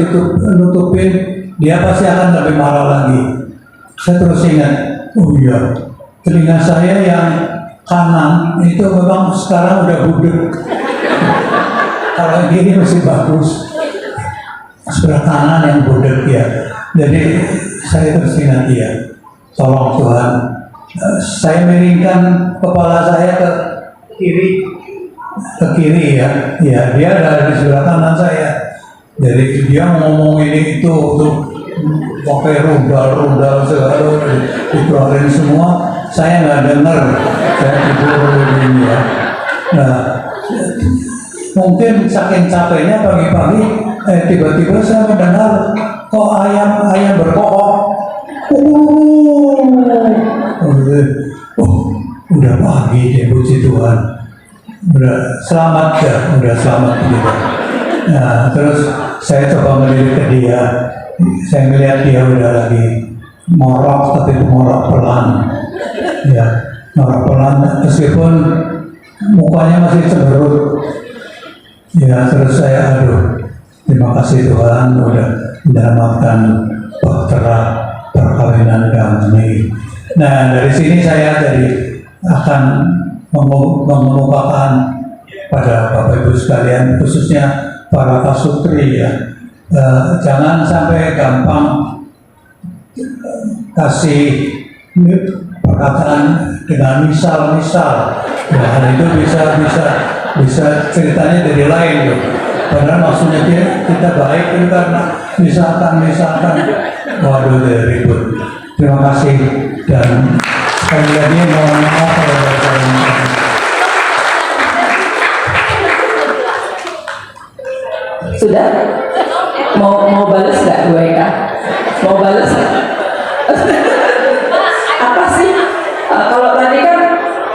nutupin, dia pasti akan lebih marah lagi. Saya terus ingat, oh iya, telinga saya yang kanan itu memang sekarang udah budek. Kalau yang gini masih bagus. Sebelah kanan yang budek ya. Jadi saya terus ingat dia. Tolong Tuhan, saya miringkan kepala saya ke kiri ya. Ya, dia ada di sebelah kanan saya. Jadi dia ngomong ini itu untuk pakai rudal segala dikeluarin semua. Saya nggak dengar. Saya tidur ini ya. Nah, mungkin saking capeknya pagi-pagi, tiba-tiba saya mendengar kok ayam berkokok. Udah pagi deh, puji Tuhan. Udah selamat gitu. Nah, terus saya coba melirik ke dia. Saya melihat dia udah lagi morok, tapi morok pelan. Ya, morok pelan meskipun mukanya masih cemberut. Ya, terus saya terima kasih Tuhan udah menyelamatkan bahtera perkawinan kami. Nah, dari sini saya akan mengemukakan pada Bapak Ibu sekalian, khususnya para pasutri ya, jangan sampai gampang kasih perkataan dengan misal. Nah, hal itu bisa ceritanya jadi lain loh. Padahal maksudnya kita baik itu karena misalkan, waduh ribut. Terima kasih dan sekali lagi mohon maaf kalau ada kesalahan. Sudah? Mau balas nggak gue ya? Mau balas? Apa sih? Kalau tadi kan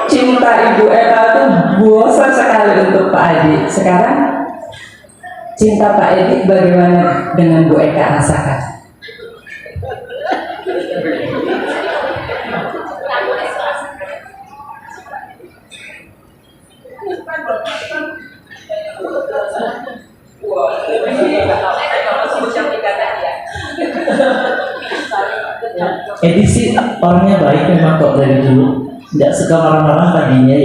cinta Ibu Eka itu bosan sekali untuk Pak Adi. Sekarang cinta Pak Edi bagaimana dengan Bu Eka rasakan? Edi sih orangnya baik memang kok dari dulu, tidak suka marah-marah tadinya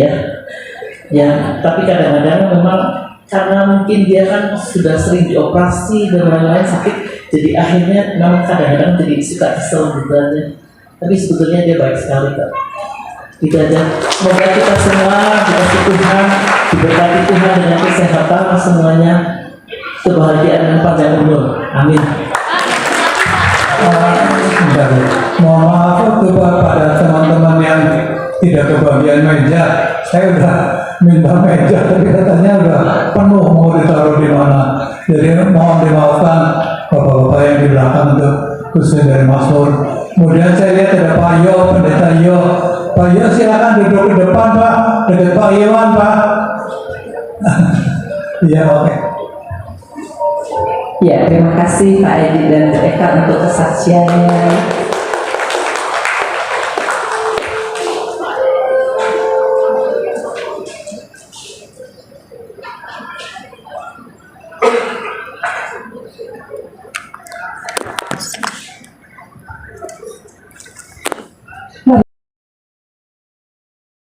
ya, tapi kadang-kadang memang karena mungkin dia kan sudah sering dioperasi dan lain-lain sakit, jadi akhirnya memang kadang-kadang jadi suka kesel gitu aja. tapi sebetulnya dia baik sekali kok. Itu aja. Semoga kita semua dikasih Tuhan, diberkati Tuhan dengan kesehatan semuanya, kebahagiaan dan panjang umur. Amin. Bentar. Mohon maaf kepada teman-teman yang tidak kebagian meja. Saya udah minta meja, tapi katanya udah penuh mau ditaruh di mana. Jadi mohon dimaafkan bapak-bapak yang di belakang itu, khususnya dari Mazmur. Kemudian saya lihat ada Pak Yo, Pendeta Yo. Pak Yo silakan duduk di depan Pak, dekat Pak Iwan Pak. Iya oke. Ya, terima kasih Pak Edi dan Eka untuk kesaksiannya.